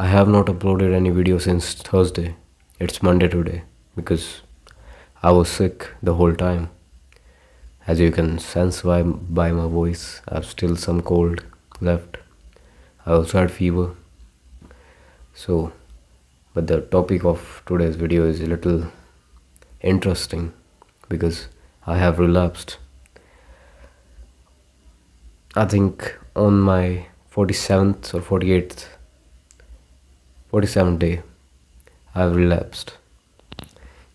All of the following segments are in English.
have not uploaded any video since Thursday. It's Monday today because I was sick the whole time. As you can sense by my voice, I have still some cold left. I also had fever. So, but the topic of today's video is a little interesting because I have relapsed. I think on my 47th or 47th day, I have relapsed.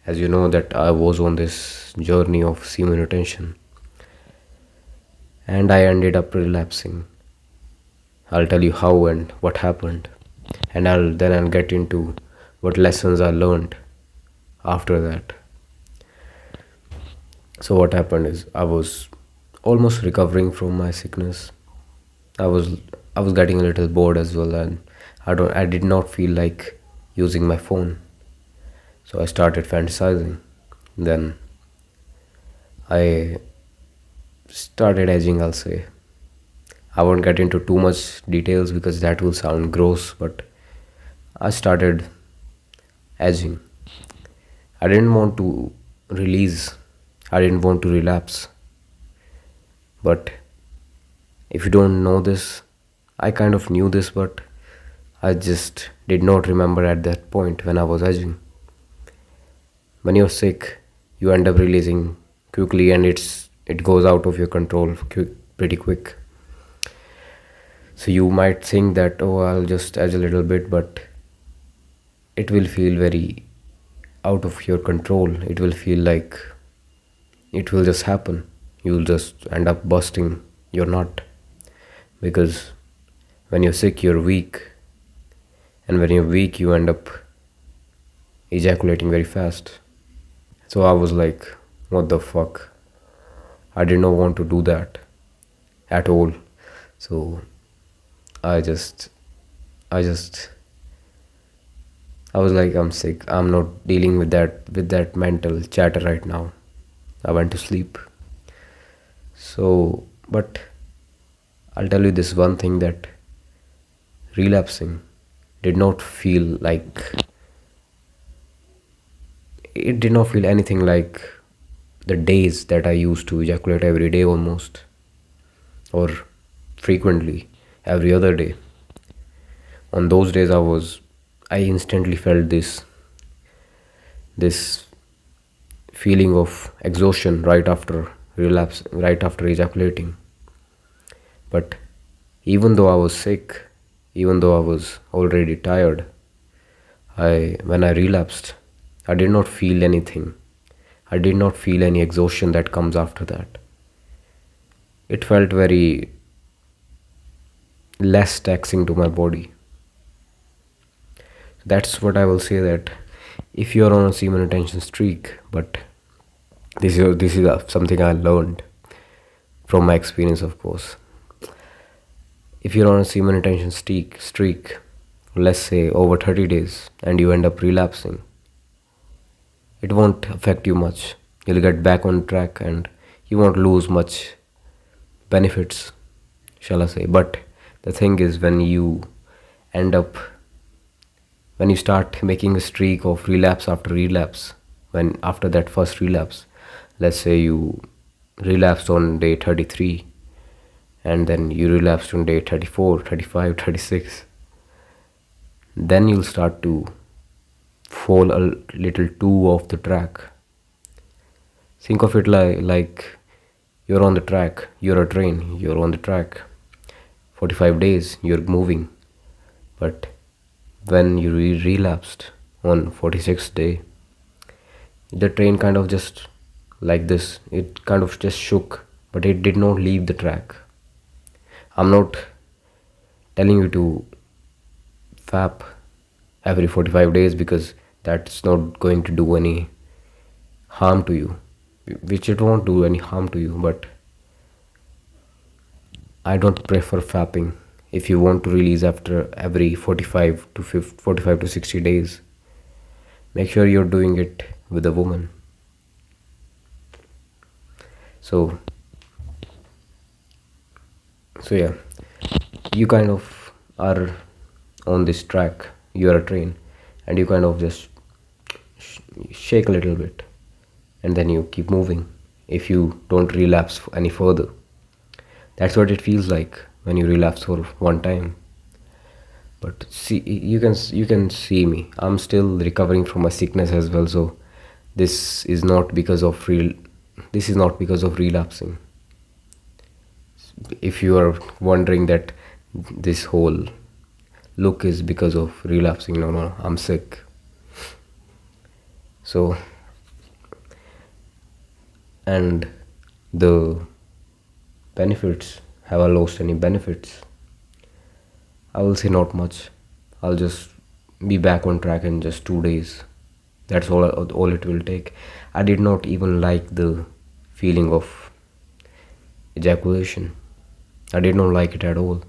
As you know that I was on this journey of semen retention and I ended up relapsing. I'll tell you how and what happened, and I'll get into what lessons I learned after that. So what happened is I was almost recovering from my sickness. I was I was getting a little bored as well, and I did not feel like using my phone. So I started fantasizing. Then I started edging, I'll say. I won't get into too much details because that will sound gross, but I started edging. I didn't want to release, I didn't want to relapse. But if you don't know this, I kind of knew this, but I just did not remember at that point when I was edging. When you're sick, you end up releasing quickly and it goes out of your control pretty quick. So you might think that, oh, I'll just edge a little bit, but it will feel very out of your control. It will feel like it will just happen. You'll just end up busting your nut because when you're sick, you're weak, and when you're weak, you end up ejaculating very fast. So I was like, what the fuck? I did not want to do that at all. So I just, I just, I was like, I'm sick. I'm not dealing with that mental chatter right now. I went to sleep. So, but I'll tell you this one thing, that relapsing did not feel like, it did not feel anything like the days that I used to ejaculate every day almost, or frequently every other day. On those days I instantly felt this feeling of exhaustion right after relapse, right after ejaculating. But even though I was sick, even though I was already tired, when I relapsed, I did not feel anything. I did not feel any exhaustion that comes after that. It felt very less taxing to my body. That's what I will say, that if you are on a semen retention streak, but this is something I learned from my experience, of course. If you're on a semen retention streak, let's say over 30 days, and you end up relapsing, it won't affect you much. You'll get back on track and you won't lose much benefits, shall I say. But the thing is, end up when you start making a streak of relapse after relapse, when after that first relapse, let's say you relapsed on day 33, and then you relapsed on day 34, 35, 36, then you'll start to fall a little too off the track. Think of it like you're on the track, you're a train, you're on the track. 45 days, you're moving. But when you relapsed on 46th day, the train kind of just like this, it kind of just shook, but it did not leave the track. I'm not telling you to fap every 45 days because that's not going to do any harm to you, which it won't do any harm to you, but I don't prefer fapping. If you want to release after every 45 to 60 days, make sure you're doing it with a woman. So yeah, you kind of are on this track you're a train, and you kind of just shake a little bit, and then you keep moving if you don't relapse any further. That's what it feels like when you relapse for one time. But see, you can see me. I'm still recovering from my sickness as well. So this is not because of real. This is not because of relapsing. If you are wondering that this whole look is because of relapsing, no, no, I'm sick. So, and the benefits, have I lost any benefits? I will say not much. I'll just be back on track in just 2 days. That's all it will take. I did not even like the feeling of ejaculation. I did not like it at all,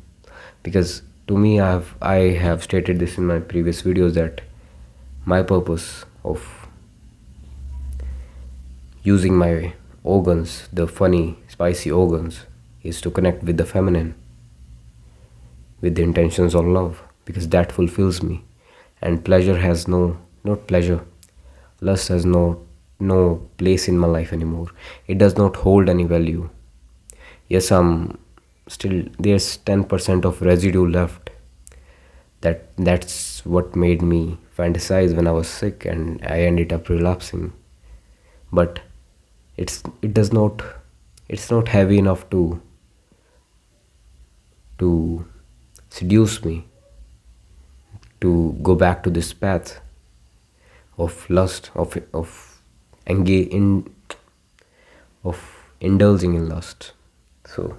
because to me, I have stated this in my previous videos that my purpose of using my organs, the funny spicy organs, is to connect with the feminine, with the intentions of love, because that fulfills me. And pleasure has no, not pleasure, lust has no place in my life anymore. It does not hold any value. Yes, I'm still, there's 10% of residue left. That's what made me fantasize when I was sick and I ended up relapsing. But it does not, it's not heavy enough to seduce me to go back to this path of lust, of engage in, of indulging in lust. So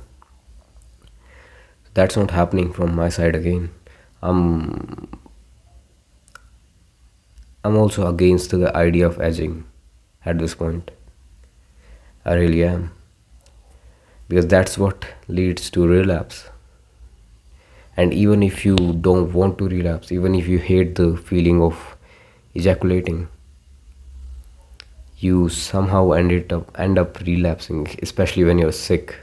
that's not happening from my side again. I'm I'm also against the idea of aging at this point. I really am, because that's what leads to relapse. And even if you don't want to relapse, even if you hate the feeling of ejaculating, you somehow end up relapsing, especially when you're sick.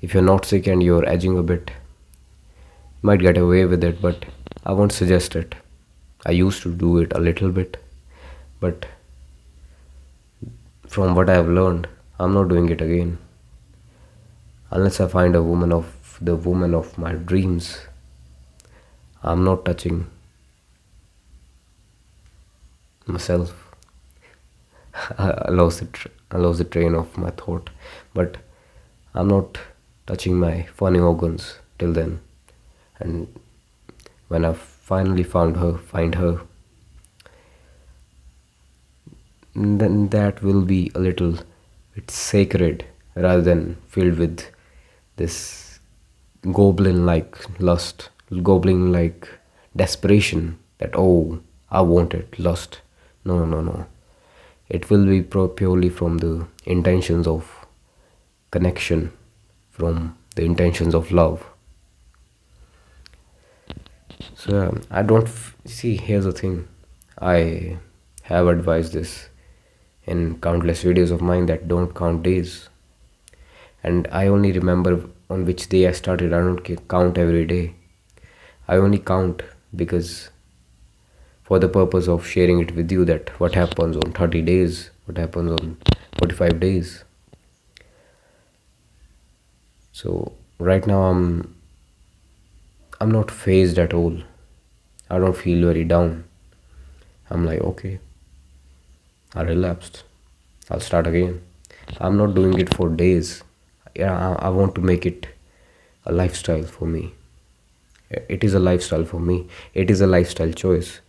If you're not sick and you're edging a bit, you might get away with it, but I won't suggest it. I used to do it a little bit, but from what I've learned, I'm not doing it again. Unless I find the woman of my dreams, I'm not touching myself. I lost the train of my thought, but I'm not touching my funny organs till then. And when I finally find her, then that will be a little bit sacred rather than filled with this goblin-like lust, goblin-like desperation that, oh, I want it, lust. No, no, no. It will be purely from the intentions of connection, from the intentions of love. So I don't see. Here's the thing. I have advised this in countless videos of mine that don't count days, and I only remember on which day I started. I don't count every day. I only count because, for the purpose of sharing it with you, that what happens on 30 days, what happens on 45 days. So right now I'm not phased at all. I don't feel very down. I'm like, okay, I relapsed, I'll start again. I'm not doing it for days. Yeah, I want to make it a lifestyle for me. It is a lifestyle for me. It is a lifestyle choice.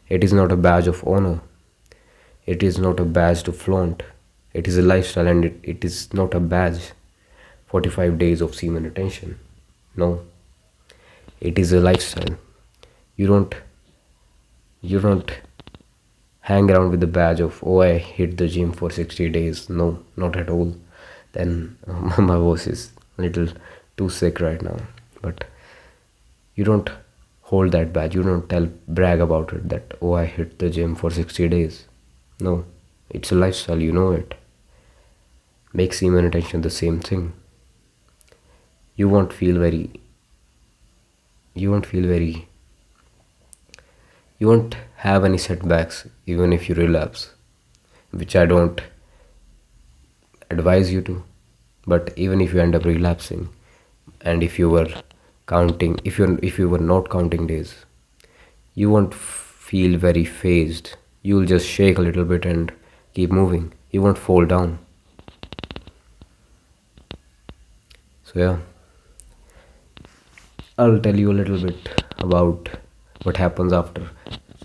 It is not a badge of honor. It is not a badge to flaunt. It is a lifestyle, and it is not a badge. 45 days of semen retention. No. It is a lifestyle. You don't hang around with the badge of, oh, I hit the gym for 60 days. No, not at all. Then my voice is a little too sick right now. But you don't hold that badge. You don't brag about it that, oh, I hit the gym for 60 days. No, it's a lifestyle, you know it. Make semen retention the same thing. You won't feel very You won't have any setbacks even if you relapse, which I don't advise you to. But even if you end up relapsing, and if you were counting, if you were not counting days, you won't feel very phased. You'll just shake a little bit and keep moving. You won't fall down. So yeah, I'll tell you a little bit about what happens after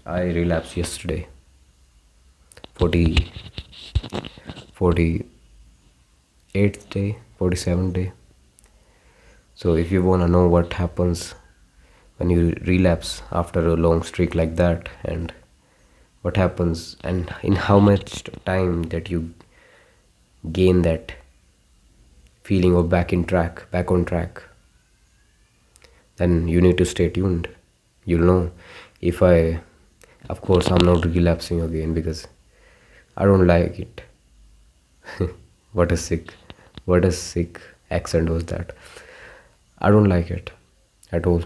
I relapsed yesterday. 40, 48th day, 47th day. So if you want to know what happens when you relapse after a long streak like that, and what happens and in how much time that you gain that feeling of back on track, then you need to stay tuned. You'll know if I, of course, I'm not relapsing again because I don't like it. What a sick, what a sick accent was that. I don't like it at all.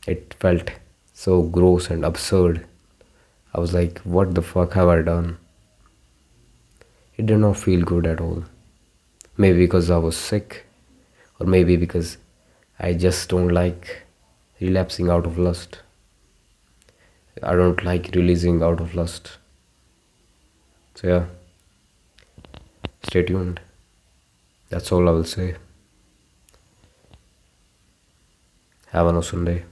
It felt so gross and absurd. I was like, what the fuck have I done? It did not feel good at all. Maybe because I was sick, or maybe because I just don't like relapsing out of lust. I don't like releasing out of lust. So, yeah, stay tuned. That's all I will say. Have an awesome day.